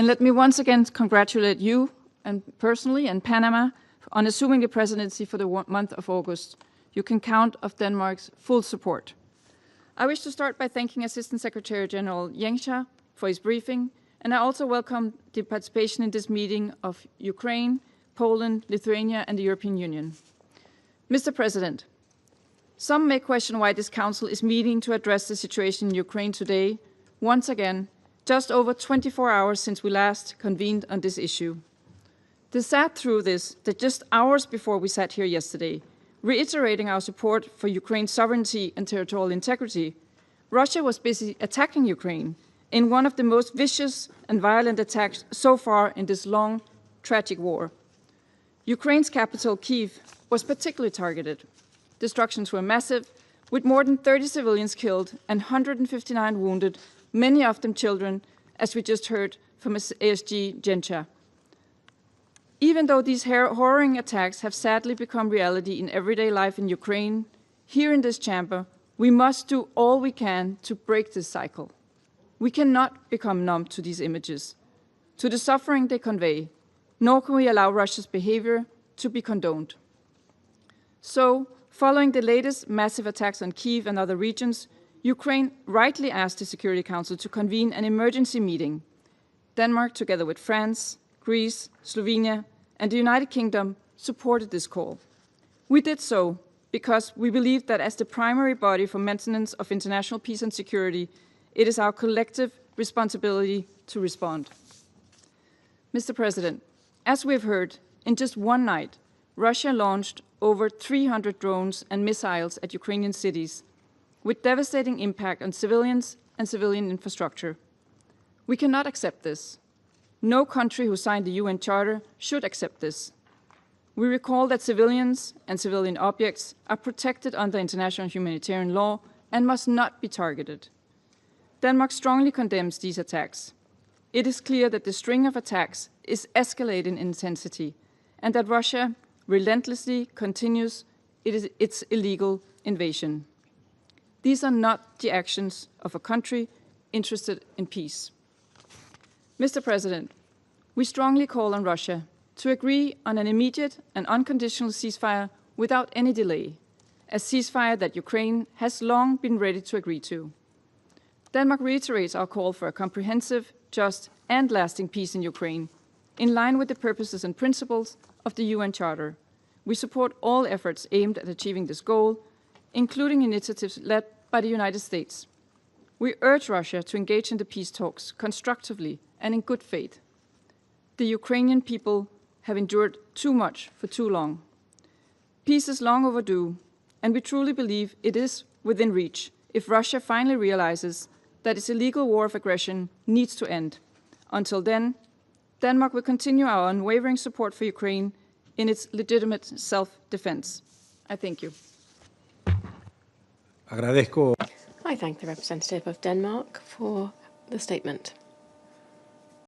And let me once again congratulate you and personally and Panama on assuming the presidency for the month of August. You can count on Denmark's full support. I wish to start by thanking Assistant Secretary General Jenscha for his briefing, and I also welcome the participation in this meeting of Ukraine, Poland, Lithuania, and the European Union. Mr. President, some may question why this Council is meeting to address the situation in Ukraine today, once again, just over 24 hours since we last convened on this issue. The sad truth is that just hours before we sat here yesterday, reiterating our support for Ukraine's sovereignty and territorial integrity, Russia was busy attacking Ukraine in one of the most vicious and violent attacks so far in this long, tragic war. Ukraine's capital, Kyiv, was particularly targeted. Destructions were massive, with more than 30 civilians killed and 159 wounded, many of them children, as we just heard from ASG Jenscha. Even though these harrowing attacks have sadly become reality in everyday life in Ukraine, here in this chamber, we must do all we can to break this cycle. We cannot become numb to these images, to the suffering they convey, nor can we allow Russia's behavior to be condoned. So, following the latest massive attacks on Kyiv and other regions, Ukraine rightly asked the Security Council to convene an emergency meeting. Denmark, together with France, Greece, Slovenia, and the United Kingdom, supported this call. We did so because we believe that as the primary body for maintenance of international peace and security, it is our collective responsibility to respond. Mr. President, as we've heard, in just one night, Russia launched over 300 drones and missiles at Ukrainian cities, with devastating impact on civilians and civilian infrastructure. We cannot accept this. No country who signed the UN Charter should accept this. We recall that civilians and civilian objects are protected under international humanitarian law and must not be targeted. Denmark strongly condemns these attacks. It is clear that the string of attacks is escalating in intensity and that Russia relentlessly continues its illegal invasion. These are not the actions of a country interested in peace. Mr. President, we strongly call on Russia to agree on an immediate and unconditional ceasefire without any delay, a ceasefire that Ukraine has long been ready to agree to. Denmark reiterates our call for a comprehensive, just, and lasting peace in Ukraine, in line with the purposes and principles of the UN Charter. We support all efforts aimed at achieving this goal, including initiatives led by the United States. We urge Russia to engage in the peace talks constructively and in good faith. The Ukrainian people have endured too much for too long. Peace is long overdue, and we truly believe it is within reach if Russia finally realizes that its illegal war of aggression needs to end. Until then, Denmark will continue our unwavering support for Ukraine in its legitimate self-defense. I thank you. Agradezco. I thank the representative of Denmark for the statement.